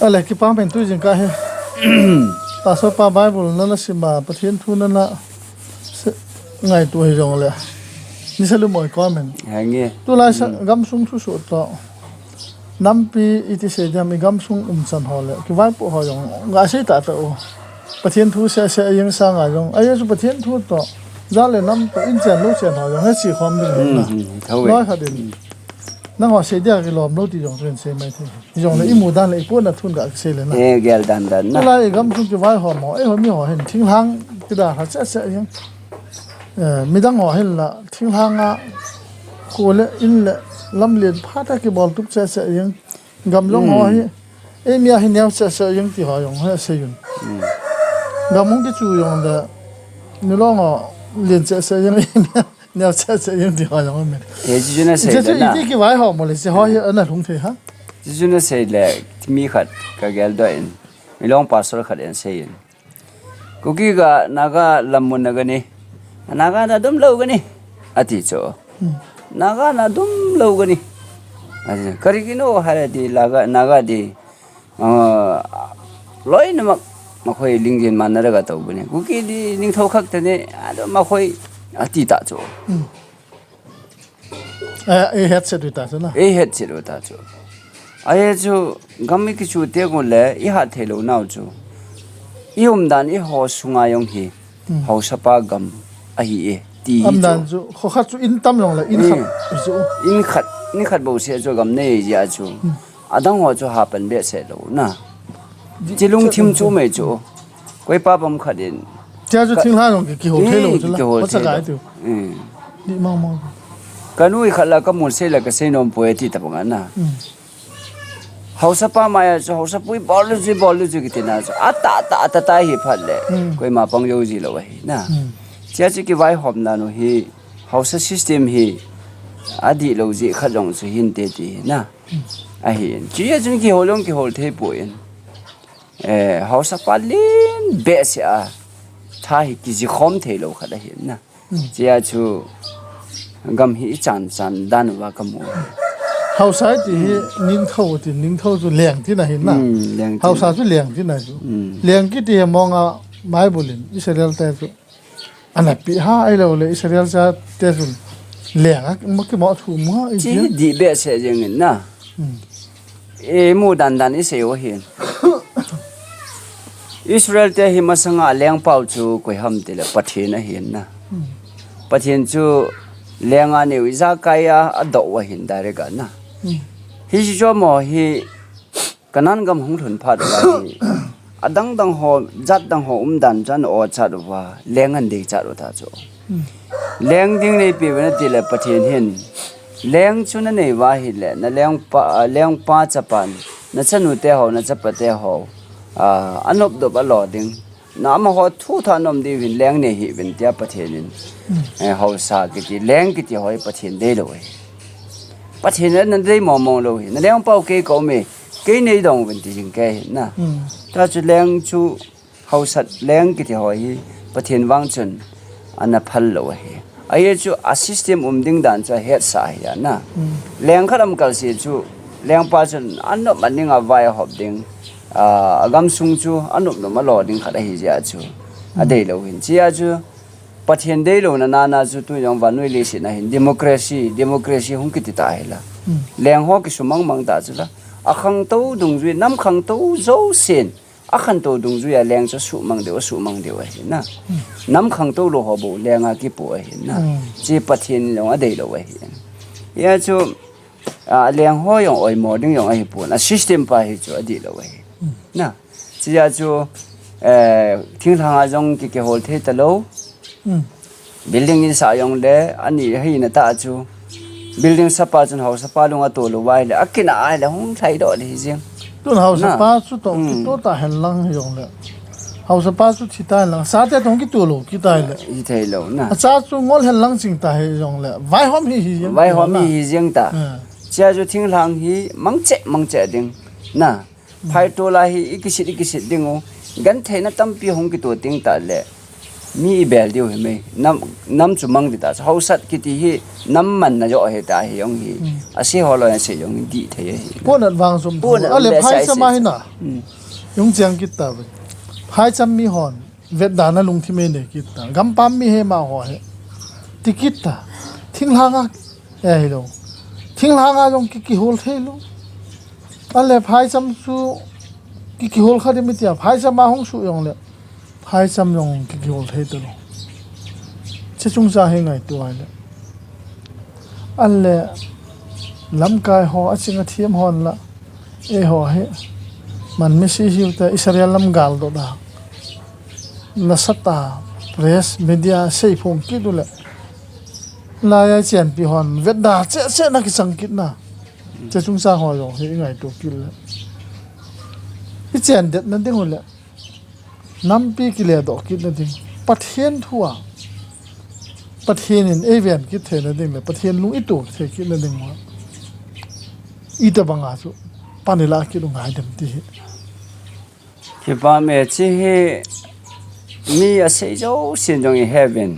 อะไรกี่ป้าเป็นตู้จิงกาเฮตาสป้าไบเบิลนั่นละสิมาประเทศทุนนั่นละไงตัวให้จงเลยนี่สรุปหมดก็มันตัวลายกำซุงทุสุดต่อน้ำปีอิติเสดมีกำซุงสันหอเลยคือไว้ปุ๊หอยงงาใช้ตาตัวประเทศทุนเสียยังสร้างอะไรงไอ้ยังประเทศทุนต่อจ้าเลยน้ำตัวอินเดียลูกเสียหอยงให้สีความดึงนะร้อยขดินนั่งหัวเสียเดียกลอมโลดีจงเป็นเสียไม่ถึงจงเลยอีหมูดันเลยปุ๊น่ะทุนกับเสียเลยนะเกลดันนะอะไรกำซุงจะไว้หอมหอหัวมีหอเห็นทิ้งทางกระดาษเสียยังไม่ต้องหอเห็นละทิ้งทางอ่ะกูเลยอินเลยลำเลียนพาตะกี้บอลทุกเสียยังกำลงหอเมียเห็นแนวเสียยังที่หอยงให้เสียยังกำมุงที่จูยงเดนี่ร้องอ่ะเลียนเสียยังแนวเสียยังที่หอยงไม่จีจูน่าเสียเลยนะที่กี่ไว้หอมเลยเสียหอยอันนั้นทุ่งเทฮะจีจูน่าเสียเลยที่มีขัดกับเกลด้วยไม่ร้องปัสสาวะขัดเองเสียกุกี้ก็นักลำมุนนักนี่นักน่ะดุมเล่ากันนี่อาทิตย์โจนักน่ะดุมเล่ากันนี่คาริกิโนฮาร์ดีนักดีร้อยนึกมาคุยลิงเกนมันนั่นก็ตัวบุญกุกี้ดีลิงเท่าขัดแต่เนี่ยมาคุยอาทิตย์ตาโจเฮ็ดเสร็จด้วยตาจ้ะนะเฮ็ดเสร็จด้วยตาโจไอ้โจกัมมิกิชูเตียกุเล่อีหัดเทโลน่าโจอีอุมดานอีหัวสุงายงฮีหัวสปากัมไอ้ตีอันนั้นจูเขาขัดจูอินตั้มลงเลยอินขัดบ่เสียจูกัมเนี่ยยาจูอาดังหัวจูหาเป็นเบ็ดเสร็จแล้วนะจิลุงทิมจูไม่จูก้อยป้าผมขัดเองเจ้าจูทิ้งห้าลงกี่หัวเทโลจ้ะละเขาสกายตัวดีมากกันอุ้ยขัดแล้วก็มุนเสร็จแล้วก็เส้นนมป่วยที่ตะบงนะเขาสปามายาจูเขาสปุยบอลลูจูกิตินะจูอัตตาหิพัดเลยก้อยมาปังโยจีแล้วเว้ยนะเจ้าจีไว้หอมนานุฮีเขาสซิสเต็มฮีอดีตเราจีขัดลงสุหินเตตีนะไอ้เห็นจีจุนกี่หัวลงกี่หัวเทปุ่ยเขาสปาลินเบสอ่ะถ้าฮิกิจิคอมเทโลขัดเห็นนะเจ้าจูกำฮีจันดันว่ากำมูเขาใช้ที่นิ่งเท่าจูเลี้ยงที่ไหนนะเขาใช้จูเลี้ยงที่ไหนจูเลี้ยงกี่ที่มองอ่ะไม่บุลินอิสราเอลแต่จูอันนั้นปีห้าไอ้เราเลยอิสราเอลจะเตะจุนเลี้ยงมันก็เหมาะถูกมั้งจีดีเบสเองนะมูดันอิสราเอลเห็นอิสราเอลเตะหิมะสังอาเลี้ยงเป้าจูกุยฮัมเตละประเทศนะเห็นนะประเทศจูเลี้ยงอันนี้วิซากายาอดวะเห็นได้เรกันนะฮิจิโจมอฮิกันนั้นกำหงถุนพัดไว้ดังหัวจัดดังหัวดันจันโอจัดว่าเลี้ยงอันเด็กจัดว่าท่าโจเลี้ยงดิ้งในปีวันที่ละประเทศเห็นเลี้ยงชุนในว่าเห็นแหละนั่นเลี้ยงป้าจับปันนั่นฉันอุเตหอนั่นจับปะเตหออันนบดบอลอดิงน้ำหัวทุกท่านนมดีวินเลี้ยงในหิวินเดียประเทศนี้เขาสากิติเลี้ยงกิติหอยประเทศได้เลยประเทศนั้นได้มองเลยนั่นเลี้ยงเป้าเกยก็มีเกยในดงเป็นที่จริงแกนะถ้าจะเลี้ยงชูเขาสัตว์เลี้ยงกิติหอยประเทศวังจนอันนั้นพันเลยไอ้ชูอาสิสเต็มดิ้งดันจะเฮ็ดสายนะเลี้ยงขนมกัลซีชูเลี้ยงป้าจนอันนั้นมันยังเอาไว้หอบดิ้งกำสุงจูอันนั้นมันหล่อดิ้งขัดให้เจ้าจูอันเดียวเห็นเจ้าจูประเทศเดียวนั้นนาจูตัวอย่างวันนี้เลยสินะเห็นดิโมคราซีหุ่นกิติตายละเลี้ยงหัวกิสมังตาจูละอาขังโตดุงจุยน้ำขังโตโจเซนอาขังโตดุงจุยเลี้ยงจะสุมังเดียวเห็นนะน้ำขังโตโลหะบุเลี้ยงอากิปัวเห็นนะจีประเทศลงอันเดียวเห็นยาจูเลี้ยงหัวอย่างอ้อยหมอดิ้งอย่างไอ้ปุ่นซิสเต็มไปจูอันเดียวเห็นนะจียาจูทิ้งทางอาจงกิเกโฮลเทตโลบิลดิ้งอินสายองเล่อันนี้ให้นัตอาจูบิลดิ้งสปาจนเฮาสปาลงอาตัวลงไว้เลยอักกินอะไรเลยห้องใช้ดอกเลยจริงตัวเฮาสปาสุดตรงที่ตัวตาเห็นลังยองเลยเฮาสปาสุดที่ตายลังสาแต่ตรงที่ตัวโลกี่ตายเลยที่ตายแล้วนะสาสุดงอเห็นลังจริงตายยองเลยไว้หอมฮียังไว้หอมฮียังตาเจ้าจะทิ้งทางฮีมังเจดิ้งนะไฟตัวลาฮีอีกสิดิ้งกันเทน่ะตั้มปีหงกี่ตัวติ้งตาเลย มีเบลเดียวเห็นไหมน้ำจุมังดิตาเขาสัตว์กิติฮีน้ำมันนะจะเอาเหตุเหยองฮีอาศัยหัวเราเสียยองดีเทีย พวกนั้นวางสมบูรณ์อะไรพายสมัยน่ะยงเจียงกิตตาพายจำมีหอนเวดดานะลุงที่เมเนกิตตากำปั๊มมีเฮมาหัวเฮติกิตตาทิ้งหางอ่ะเอ้ยลงทิ้งหางอ่ะลงกิโฮลเทลงอะไรพายจำสู้กิโฮลเขาได้ไม่เตียพายจำมาห้องสู้ยองเลยพายจำยองกิโฮลเทตัวลงจะจงสาเหตุไงตัวเลยอะไรลำกายหัวจิงเทียมหอนละหัวเฮมันไม่ใช่ฮิวแต่อิสราเอลลำกาลตัวดานัสตาเพรสมีเดียเสียพงกิดูเลยลายเจียนปีหอนเวดดาเจ๊นักสังกิตนะจะจงสาหัวลงเฮไงตัวกิลเลยอีเจียนเด็ดนั่นเองเลยน้ำปีกิเลดอกกิดนั่นเองประเทศทั่วประเทศนี้เอเวียนคิดเท่านั้นเองเลยประเทศลุงอีตัวเท่าคิดนั่นเองว่าอีตาบังอาสุปานิลาคิดลงหายเต็มที่คือป้าแม่ที่มีอะไรเจ้าสิ่งตรงนี้เฮเวน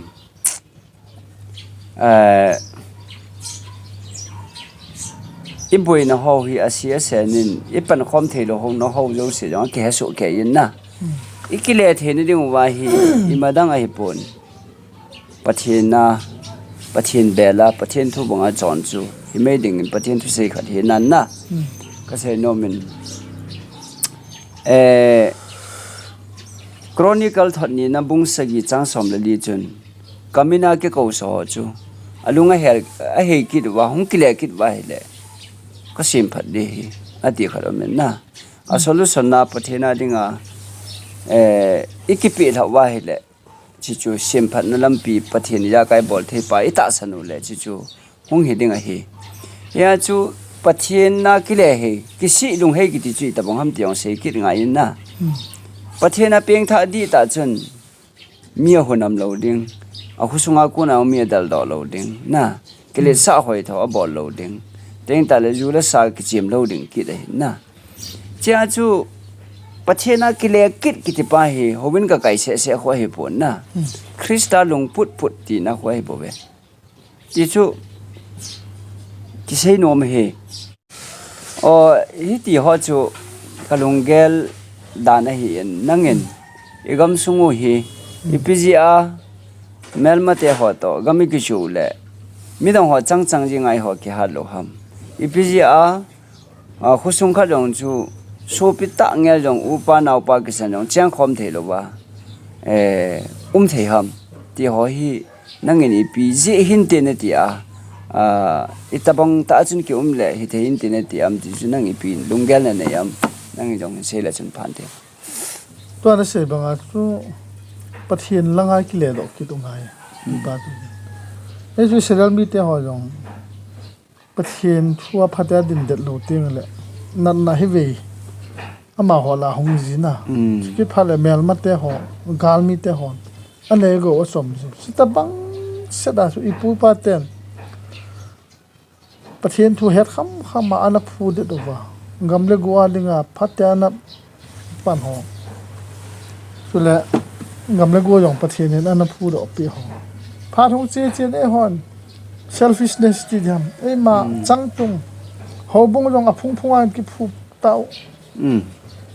อีบุยนะเขาที่อาศัยเสนินอีปันความเทโลหงนะเขาเจ้าสิ่งตรงนี้แค่สุขแค่ยินนะอีกิเลสเห็นนี่ว่าฮีอีมาดังไอ้ปนประเทศนะประเทศเบลาประเทศทุบงอาจอนจูอีไม่ดึงประเทศทุเสกขัดเห็นนั่นนะก็ใช่โนมินครอนิคอลทัดนี้นะบุ้งสกีจังสมเลลีจุนกามินาเกเขาสอจูอลุงเฮคิดว่าหงกิเลคิดว่าเลยก็สิมพัดดีอดีตขดมินนะอาสลุสนาประเทศนาดิงาอีกปีละว่าเลยจิจูสิมพัดนั่นลำปีประเทศนี้ยากไอ้บอลเทปอิตาสนุเลยจิจูหงเฮดิงาเฮยาจูประเทศนากิเลเฮกิสิลุงเฮกิติจุยตะบังฮัมติยองเสกิดงายินนะประเทศนาเพียงท่าดีตาจนมีหัวนำโลดิ้งอาคุสุงอากุนามีดัลดอโลดิ้งนะกิเลสาหอยทว่าบอลโลดิ้งเต็งแต่ละจูเลสากิจิมโลดิ้งกิเลนะเจ้าจูประเทศนากิเลกิติปาเฮฮวินกับไก่เสะหัวเฮปนนะคริสต์ลงพุทตีนะหัวเฮปเวจิจูกิเซโนมเฮฮิติฮอจูกลงเกลดานเฮียนนังเงินอีกำสุงเฮอีพีจีอาเมลมาเตะหัวโตกำมิกิชูเล่มิดงหัวจังจิงไอหัวกิฮัลโลฮัมอีพีจีอาขุสุงขัดงจูสูปิตะเงลงอุปานาอุปากิสันงเจียงคอมเทโลวาเทฮัมที่หัวฮีนังเงินอีพีจีหินเตนเตียอิตาบังตาจุนกิเล่ฮิตหินเตนเตียมที่จุนังอีพีลุงเกลเนยมนั่งจงเสลจุนพันเทตัวนั้นเสียบางอาจุประเทศละง่ายกิเลสดอกกิตรงไหนบาตุจุเสร็จมีเตะหัวจงประเทศทั่วพัทยาดินเด็ดโลเตียงเลยนั่นน่ะให้เวอามาหัวลาหงจีน่ะคิดพาเลยเมลมาเตะหัวกาลมีเตะหัวอันนี้ก็ว่าสมสิตาบังเสดาสุอีปูปาเตนประเทศทั่วเฮ็ดคำมาอันนั้นพูดเด็ดว่ากำลังกัวลิงาพัฒนาปันหอสุดแล้วกำลังกัวอย่างประเทศนี้นั่นพูดออกไปหอพาทุกเจี๊ยไอ้หอน selfishness ที่ทำไอ้มาจังตุงเขาบุ้งลงอ่ะพุ่งอันกี่ผู้เต้า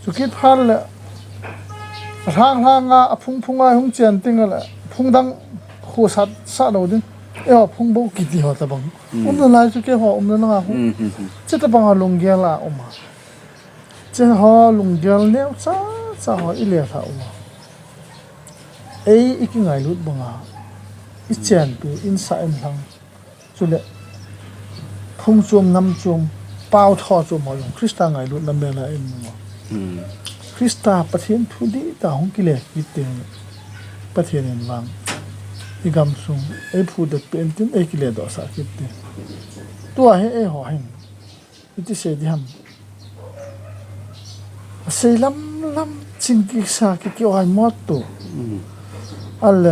สุกิดพันเลยทางอ่ะพุ่งอันหุ่งเจียนติงอะไรพุ่งดังคู่สัตว์เราดิพุ่งบุกกี่ที่หัวตะบังนั่นลายสุกี้หัวนั่นงาหุ่งจะตะบังลงเกล้ามาจะหัวลงเกล้าเนี่ยจ้าหัวอิเลียท่ามาอีกไงลุดบังอีเจนปีอินสายทางสุดเลยพุ่งจมน้ำจมเป้าทอจมหัวคริสต์ไงลุดลำเบลาอินมัวคริสต์ประเทศทุดีแต่หงกิเลสกิเตงประเทศนี้วังอีกำสุงพูดเป็นถึงกิเลสดอกสักกิเตตัวให้หัวเห็นอิติเสดิฮัมเซลัมจิงกิสากิเกี่ยวกับมอตโตอะไร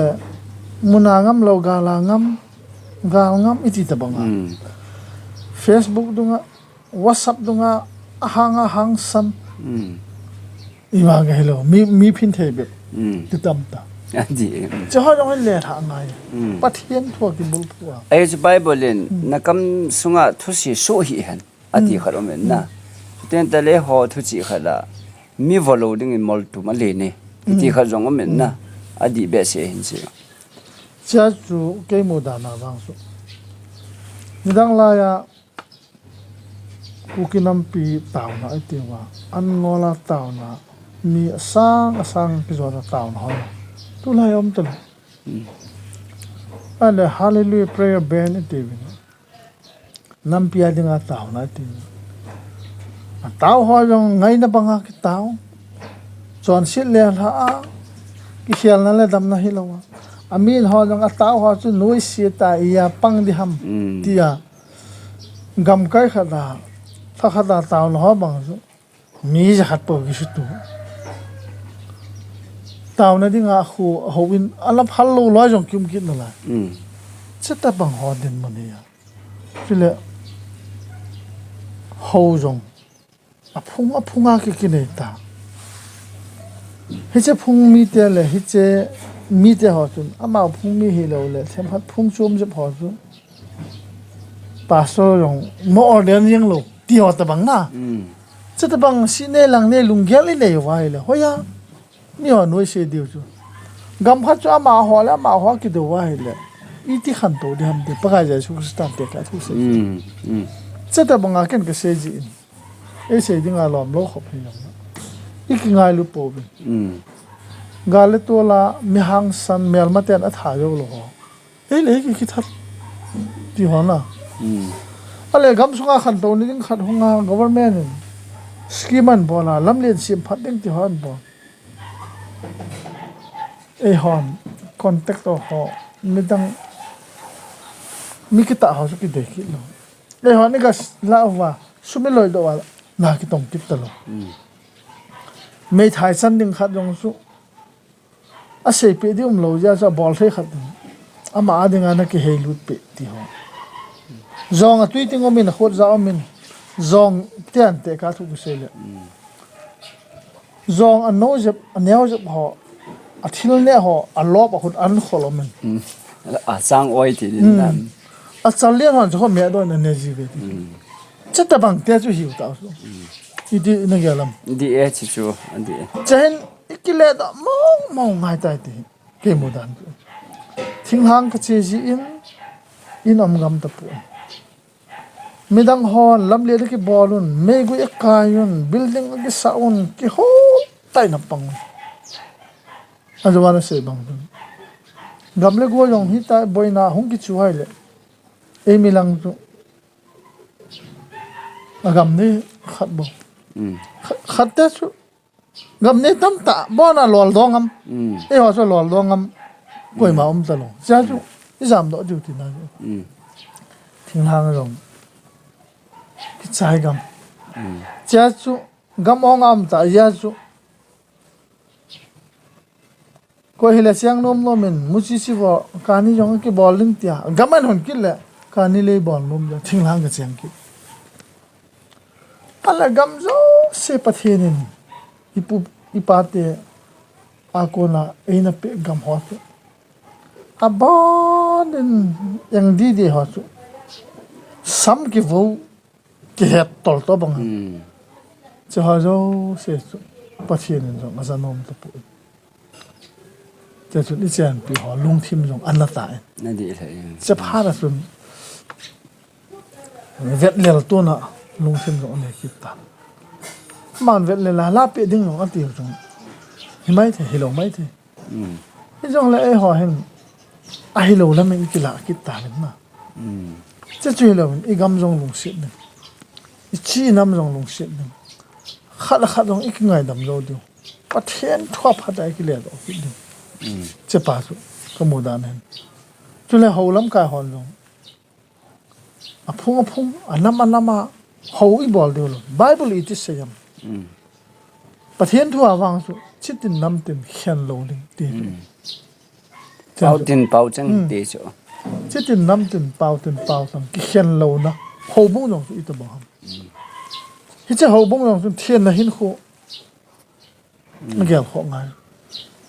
มุนางามเรากาลางามอิติตะบังFacebook ดุงะ WhatsApp ดุงะหางซัมอีมากเฮโลมีพินเทเบติดตามตา อันดี จะหอยังให้เลี้ยทางไงประเทศทั่วกินบุญทั่ว ไอ้จะไปบริเวณนักำสุงะทุสิสู้หิหันอดีขรมนะแต่แต่เลยหอทุสิขละมีวอลลุ่มมอลตุมาเลยนี่ที่ขจงก็เหม็นนะอดีเบสเห็นสิ จะจูเกี่ยมูดานาบางสุมีดังลายกูกินน้ำปีเต่านะไอติว่าอันงอลาเต่านะมีสร้างกิจวัตรเต่าหอยตุลายอมตุลอันเดฮาเลลูยา prayer band ไอติวินน้ำปีอะไรงาเต่านะไอติเต่าหอยยังไงนะบังอาคิเต่าจวนสิเลี้ยละกิเชียลนั่นแหละดำนะฮิลาวะอามีนหอยังเต่าหอยจุนุยเสียตายาปังดิฮัมที่กำไก่ขดาถ้าขดาเต่าหอยบางสุมีจะขัดปกกิสุตุเต่านั่นที่งาคูหวินอันละพันโลร้อยจงคิมคิดนั่นแหละจะแต่บางหอดินมันเนี่ยฟิเลหอจงพุ่งอากินเนตาเฮ้ยจะพุ่งมีเดียเลยเฮ้ยจะมีเดียหอจุนอามาพุ่งมีเฮลเลยเช่นพัดพุ่งชุ่มจะพอจุนป่าโซยงมอเดียนยังโลตีหัวตะบังน่ะจะตะบังสิเนลังเนลุงแกเลยเลยว่าเลยเฮ้ยนี่หัวนุ่ยเสียเดียวจุกำพัดจ้ามาหัวแล้วมาหัวกิดว่าเลยอีที่ขันโตดีฮัมเดปะกายจะชุกสตาร์เด็กแล้วทุกสิ่งจะตะบังอาเกนก็เสียจีนเอเสียดิ้งอารมณ์โลกขบเพียงอีกง่ายลุปโอบิกาเลตัวละมีหังสันเมลมาเตนอัฐายโยโลเอ้เลยกี่คิดทัดที่หัวน่ะอะไรกำสุงอาขันโตนี่ดิ้งขัดหงา government สกีมันบ่ละลำเลียนสิมพัดดิ้งที่หันบ่ไอหอมคอนแทคตัวหอมีดังมีกิตาหอสุกิเด็กเนาะไอหอนี่ก็เล่าว่าสุไม่ลอยตัวน่ากิตงกิตตลอดไม่ถ่ายสั้นดึงขัดยองสุอาศัยเปที่เราจะบอลเทขัดอามาดึงอันนั้นก็เฮลุดเปที่หอจองอ่ะตุยติงอมินโคตรจ้าอมินจองเตียนเตะกัทุกเสเลยจองอันโน้จะอันเนี้ยจะหออาทิลเนี่ยหออันลอบคนอันขอลมันสร้างอ้อยที่ดินนั้นอาจารย์เลี้ยงหันจะเขาเมียด้วยนั่นเนี่ยจีเวทีจะแต่บางเตี้ยจะหิวตาสุอีดีนั่งยาลำดีชิจูอันดีจะเห็นอีกเลดมองง่ายใจดีเกมุดันทิ้งห่างกับเจจีอินอมกำตะปูมีดังฮอนลำเลียดกี่บอลลุนเมกุยกายุนบิลดิ้งกี่สาวน์กี่โหไตนับปังอาจจะว่าน่าเสียบังตุนกำเล็กวัวยองฮิตาบอยนาหงกิชัวเลยเอมิลังตุกำนี้ขัดบ่ขัดเตสุกำนี้ตั้มตาบ่น่าหล่อดองเอ้ว่าจะหล่อดองกวยมาตลอดจ้าจุที่สามดอกจุที่นั่นทิ้งทางลงกิจใจกำจ้าจุกำองตาจ้าจุก็เห็นเสียงนมมินมุสิสิว่าการนี้ยังกี่บอลลิงเตียกำมันหุ่นกินแหละการนี้เลยบอลนมจะทิ้งทางกับเสียงกิอะไรกำโซ่เสพเทนินอีปาเตอาโกนาเอ็นเปกำหัวสุอาบอนยังดีหัวสุซ้ำกี่วูกี่เหตุตอลตัวบังจะหาโซ่เสสุปะเทนินจงอาจารย์นมตะปูจะสุดที่เจนปีหอลุงทิมจงอันละตายนั่นดีเลยจะพาดสุดเวทเลี้ยตัวน่ะลุงทิมจงอันนี้คิดตามมันเวทเลยลาเปดิ้งจงอันตีจงเห็นไหมเถอะเห็นหรือไม่เถอะที่จงเลยไอ้หอเห็นไอ้หลูแล้วมันอีกละคิดตามมันมาจะช่วยเราอีกกำจงลุงเสียหนึ่งอีชี้น้ำจงลุงเสียหนึ่งขัดจงอีกไงดำโลดูประเทศทั่วพัดได้กี่เลี้ยดอกคิดดูจะป่าสุก็โมดานเห็นจุเลยเขาล้ำกายหอนลงพุ่งอันน้ำมาเขาอีบอลเดียวเลยไบเบิลอีทิสยามประเทศทั่ววางสุชิดตินน้ำตินเขียนโลลิงตีเป่าตินเป่าจังตีจ้ะชิดตินน้ำตินเป่าสังเขียนโลนะเขาบุ้งลงสุอีตัวบ้ามที่จะเขาบุ้งลงสุเทียนนะหินโคมันเกี่ยวของไง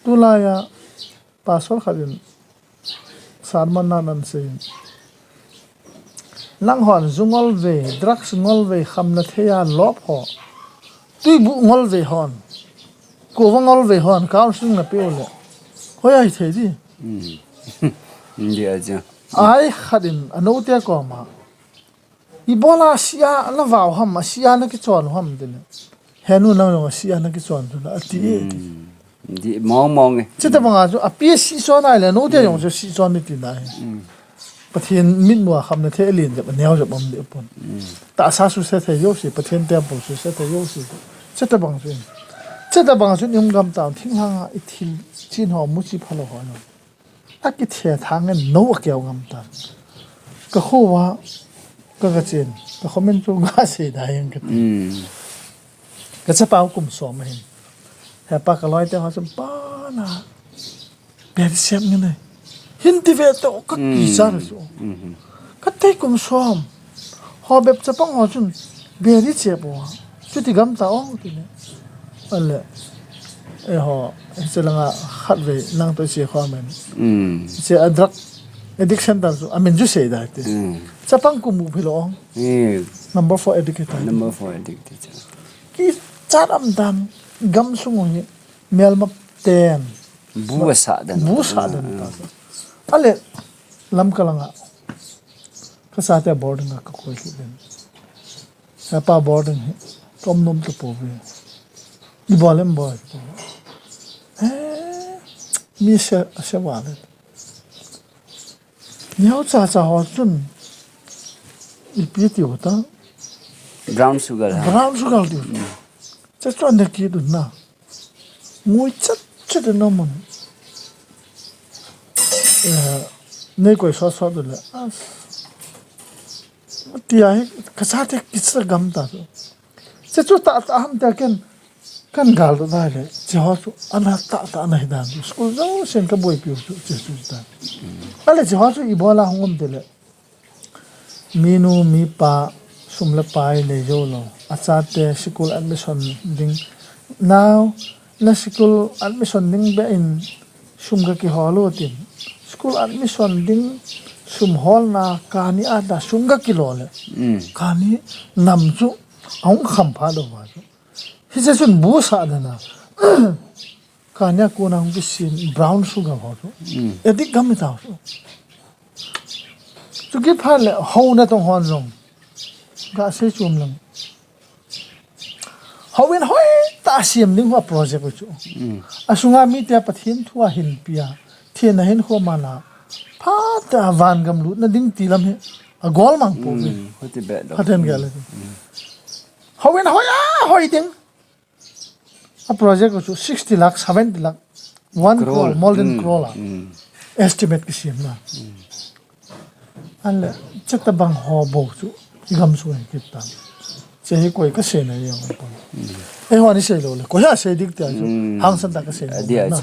ตุลายะ pasol khalin sarman nan sein lang hon zungol ve drugs ngol ve khamna theya lop ho tui bu ngol ve hon ko ngol ve hon council na peole hoya hi thedi dia ja ai khadin anote ko ma ibola sia la vaw ham sia na ki chon ham din henu na no sia na ki chon na ati di mong cheta banga jo api si so na le no te yong jo si so ni ti na pathian min mo kham na the lin ja neo ja bom de pon ta sa su se the yo si pathian te bo su se the yo si cheta bang su nyum gam ta thing hang i thil chin ho mu chi phalo ho no aki the thang no kyaw gam ta ka kho wa ka chen ka khomen chu ga se da yang ka ka cha pau kum so ma hin ha pa ka loi te ha sam pa na be sem nge nei hin ti ve to ka ki sa ra so ka te kum som ho be cha pang ho chun be ri che bo chu ti gam ta ong ti ne ale e ho se langa khat ve nang to che kho men se adrak addiction ta so amen ju sei da te cha pang kum mu philo ong number 4 educator number 4 addicted ki chat am dan gam sung ni mel map ten bu sa dan ta ale lam kalanga ka sa te boarding ka ko hi den sa pa boarding tom nom to po ve ni bolem boy mi se wale niao cha ho chun i pi ti hota brown sugar di cha chon de ki du na ngoi chat no mon ne ko so de la ti ai ka sa te ki sa gam ta se chu ta ham ta kan gal da le che ho chu ana ta na hidan school no sen ka boy pi chu ta ale che ho chu i bola hongom de le minu mi pa sumla pai le jo lo acha te school admission ding now na school admission ding be in sumga ki holo tin school admission ding sum hol na kani ada sumga ki lo le kani nam chu ong kham pha do wa hi je chun bu sa da na kanya ko na ngi sin brown sugar ho so edik gam ta so chu ki pha le ho na tong hon rong ga se chum lang ho wen hoi ta siam ning wa project chu asunga mi te pathin thua hin pia thien na hin ho mana pha ta van gam lu na ding ti lam he a gol mang po ni hote be do haten gale ho wen hoi ding a project chu 60 lakh 70 lakh 1 crore more than crore estimate ki siam na alle chata bang ho bo chu igam su ki ta che koi ka se na yang pa e ho ni se lo le ko ya se dik ta chu hang san ta ka se dia na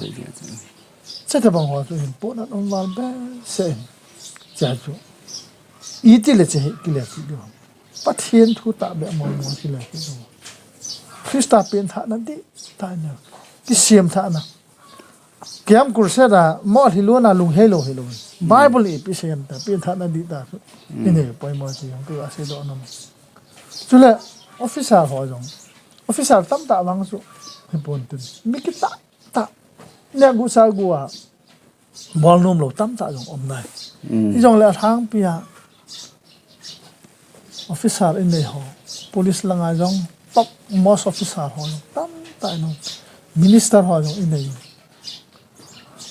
chata bang ho chu hin po na on wal ba se cha chu i ti le che ki le ki do pathian thu ta be mo ki le ki do Krista pen tha na di ta na ki siam tha na kiam kurse da mo hilu na lung helo bible e pi siam ta pen tha na di ta ine poi mo chi yang tu ase do na chule officer ho jong officer tam ta wang su hipon tin mi ki ta ne gu sa gu a bol nom lo tam ta jong om nai i jong le thang pia officer in nei ho police langa jong top most officer ho tam ta no minister ho jong in nei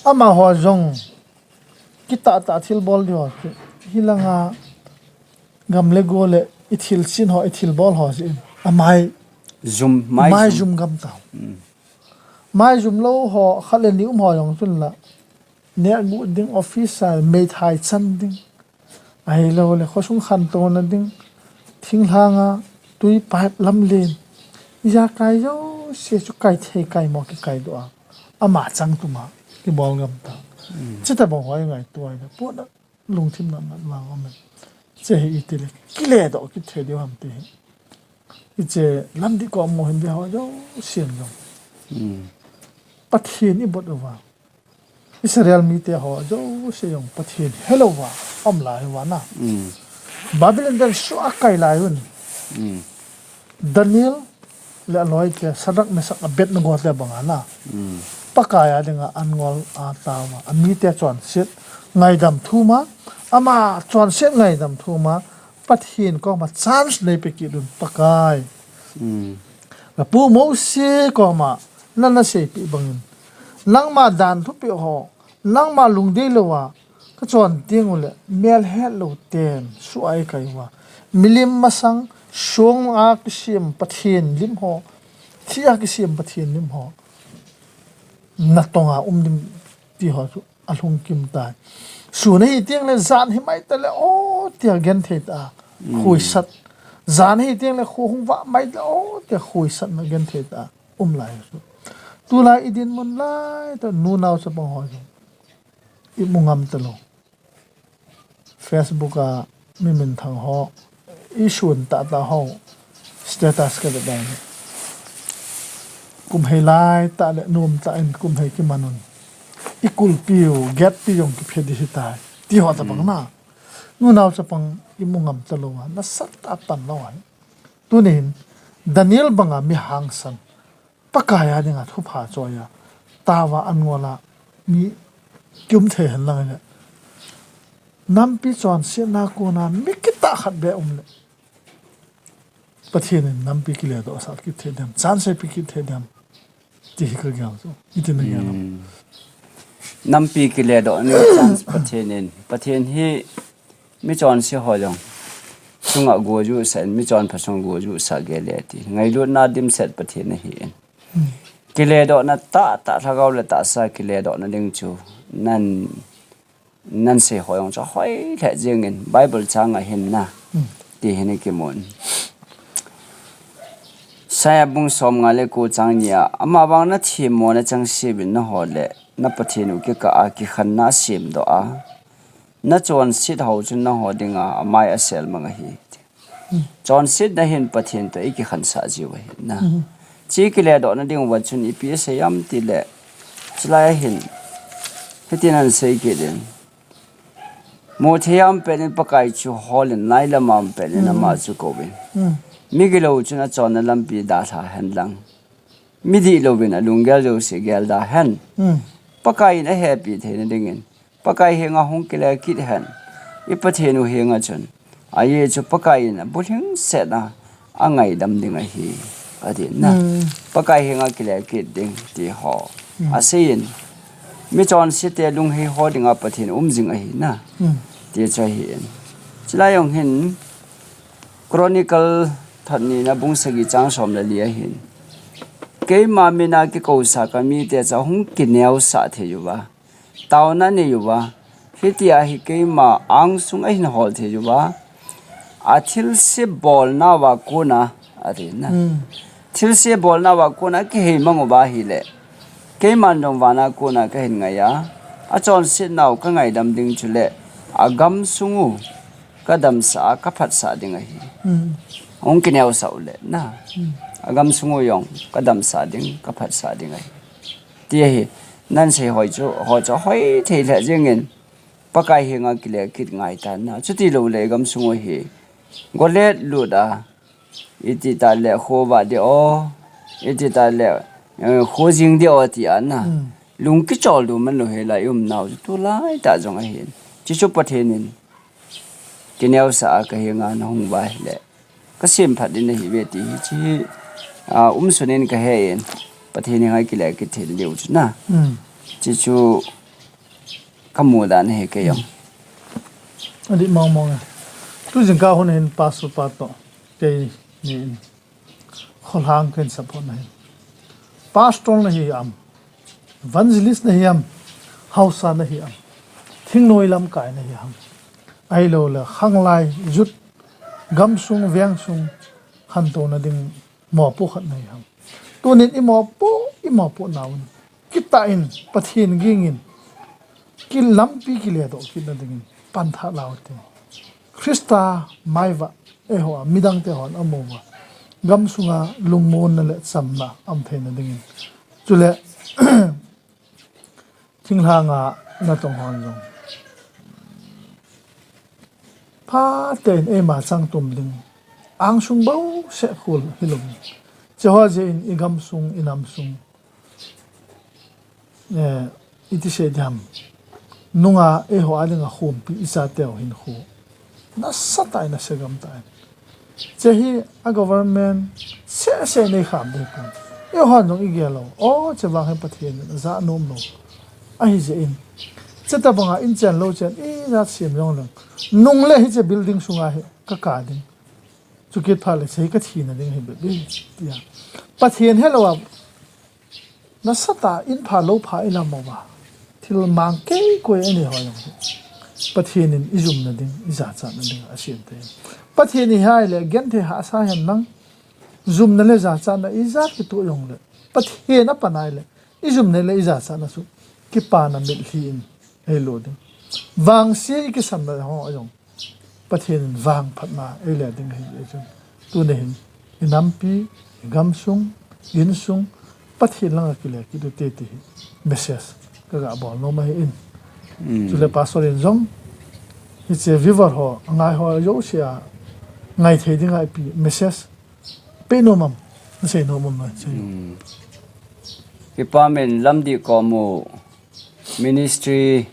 ama ho jong kita ta thil bol di ho hilanga gamle gole ithil chin ho ithil bol ho sin amai mai zoom gam ta mai zoom lo ho khale ni ho jong chun la ne gu ding officer me thai chan ding ai lo le khosung khan to na ding thing hanga tui pat lam len ya kai jo se chu kai thei kai mo ki kai do ama chang tu ma ki bol gam ta chita bo hoi ngai tu ai po na lung thim na ma ngom che hi ti le ki le do ki the de ham ti i che lam di ko mo hin de ho jo sian jo pathin i bot wa Israel mi te ho jo se yong pathin hello wa om lai wa na Babylon del su akai lai hun Daniel le loi ke sadak me sak bet no got le banga na pakaya dinga angol atawa ami te chon sit ngai dam thuma ama chon sit ngai dam thuma pathin ko ma chance nei pe ki dun pakai la pu mo se ko ma nana se pi bangin nang ma dan thu pi ho nang ma lung de lo wa ka chon ting ule mel hello ten su ai kai wa milim masang song a kisim pathin lim ho thia kisim pathin lim ho na tonga dim ti ho su alung kim tai su nei tiang le zan hi mai ta le o tia gen the ta khui sat zan hi tiang le khu hung wa mai ta o tia khui sat na gen the ta lai su tu lai idin mun lai ta nu naw sa pang ho i mungam ta lo Facebook a mi min thang ho i shun ta ho status ka da dai kum hei lai ta le num ta in kum hei ki manun ikul piu get pi yong ki phedi hi tai ti ho ta bang na nu naw sa pang i mungam ta lo na sat ta pan lo an tunin Daniel banga mi hang san pakaya dinga thu pha choya tawa angola mi kyum the han la ne nam pi chon se na ko na mi kita khat be le pathin nam pi ki le do sa ki the dam chan se pi ki the dam ti ka gyang so itin na gyang nam pi ki le do ni chance pathin hi mi chon se ho long sunga go ju sen mi chon phasong go ju sa ge le ti ngai lu na dim set pathin na hi en ki le do na ta thagaw le ta sa ki le do na ding chu nan se hoyong cho hoi le jengin bible chang a hin na ti hin ki mon saya bung som nga le ko chang nia ama bang na thi mo na chang si bin na ho le na pathinu ki ka a ki khan na sim do a na chon sit ho chun na ho dinga amai a sel manga hi chon sit na hin pathin to ki khan sa ji wa hin na chi ki le do na ding wa chun i pi se yam ti le chlai hin hetin an sei ke den mo thiam pen pakai chu holin naila mam pen na ma chu ko bin migilo chuna chona lampi da tha han lang midi lo bin alungel jo se gel da han pakai na happy the na dingin pakai henga hong kila kit han ipathenu henga chun aye chu pakai na bulhing se na angai dam dinga hi adi na pakai henga kila kit ding ti ho asin mi chon site lung hi ho dinga pathin jing a hi na ti cha hi chilayong hin chronicle thani na bung sagi chang som la lia hin ke ma me na ki ko sa ka mi te cha hung ki neu sa the yu ba taw na ne yu ba hitia hi ke ma ang sung ai na hol the yu ba athil se bol na wa ko na ari na thil se bol na wa ko na ki he mang ba hi le ke man dong wa na ko na ka hin nga ya a chon sit naw ka ngai dam ding chu le agam sungu kadam sa ka phat sa ding a hi ong kineu sa ule na agam sungu yong kadam sa ding ka phat sa ding ai ti hi nan se hoi chu ho cho hoi thei la jengin pakai hinga kile kit ngai ta na chuti lo le gam sungu hi golet lu da iti ta le kho ba de o iti ta le kho jing de o ti an na lung ki chol du man lo he la yum naw tu lai ta jong a hin chi chu pathenin kineu sa ka hinga na hung ba le ka sim phat din hi ve ti chi sunen ka he en pathini ngai ki le ki thil liu chu na chi chu kamu dan he ke yong adi mong mong tu jing ka hon hen pasu pa to te ni khol hang ken support na pastor na hi am evangelist na hi am hausa na hi am thing noi lam kai na hi am ai lo la khang lai jut gam sung veng sung han to na ding mo pu khat na hi am tu nin i mo pu naun kita in pathin gingin ki lampi ki le do ki na ding pan tha laute Krista maiwa ho midang te hon amowa gam sunga lungmon na le chamna am the na ding chule thing hanga na tong hon jong pha ten e ma chang tum ding ang sung bau se khul hilum chawa je in igam sung inam sung iti se dam nunga e ho alinga khum pi isa teo hin khu na satai na segam tai che hi a government se nei kham de ko e ho nong igelo o che wang he pathian za nom no a hi je in cheta banga in chen lo chen e na sim yong lang nung le hi che building sunga he ka ding chu ket phale sei ka thina ding he be ya pathian hello na sata in pha lo pha ila mo ba thil mang ke ko ani ho yong pathian in izum na ding iza cha na ding asian te pathian ni hai le gen the ha sa hem nang zoom na le za cha na iza ki to yong le pathian na panai le izum ne le iza cha na su ki pa na mil hi in hello ding wang si ki sam na ho yong pathian wang phat na e le ding hi e chun tu ne hin inam pi gam sung in sung pathian lang ki le ki tu te ti message ka ga bol no mai in chu le pastor in jong hi che vivar ho ngai ho yo sia ngai thei ding ai pi message pe no mam na sei no mam na che ki pa men lam di ko mu ministry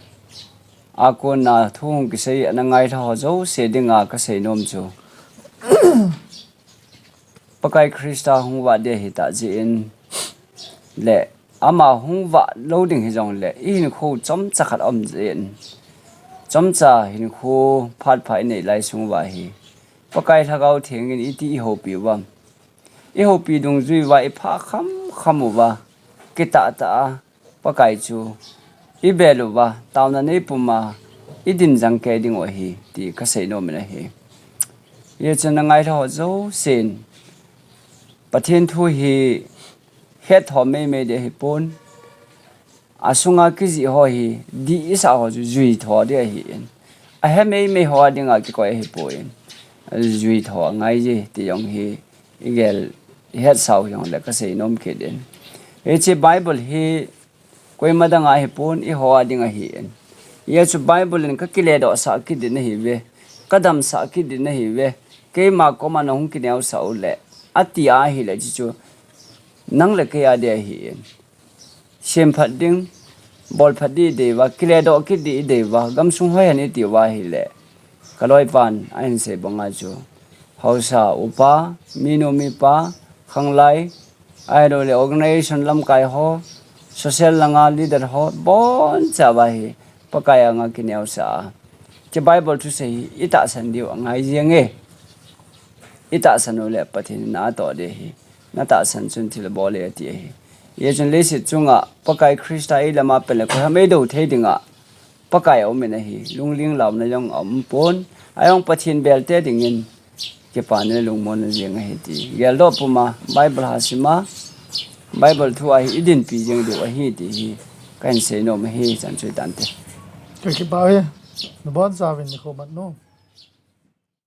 ako na thung ki sei ana ngai tha ho zo se dinga ka sei nom chu pakai krista hung wa de hi ta ji in le ama hung wa loading hi jong le in khu chom chakhat om jin chom cha hin khu phat phai nei lai sung wa hi pakai thagau theng in iti ho pi wam i ho pi dung zui wa i pha kham wa kita ta pakai chu i belu wa taw na nei puma i din jang ke ding o hi ti ka sei no me na hi ye chen ngai tho zo sen pathian thu hi het ho me de hi pon asunga ki ji ho hi di isa ho ju zui tho de hi a he me ho dinga ki ko hi poin zui tho ngai ji ti yong hi igel het sau yong le ka sei nom ke den e che bible hi koi madanga hi pon i ho dinga hi en ye chu bible in ka kile do sa ki din hi ve kadam sa ki din hi ve ke ma ko ma nong ki neu sa le ati a hi le ji chu nang le ke ya de hi en sem phat ding bol phat di de wa kile do ki di de wa gam sung hoi ani ti wa hi le kaloi pan ain se banga chu hausa upa mino mi pa khanglai ai do le organization lam kai ho social langa leader ho bon cha wa hi pakaya nga ki neu sa che bible thu sei ita san diu ngai jeng e ita san le pathin na to de hi na ta san chun thil bole ti hi ye chen le si chunga pakai krista e lama pele ko ha me do the dinga pakai o me na hi lungling law na yong om pon ayong pathin bel te dingin ke pa ne lung mon na jeng hi ti yel do puma bible hasima bible thu ai idin pi jeng do hi ti hi kan se no me hi chan chui tan te ke ki ba he no bon sa vin ko mat no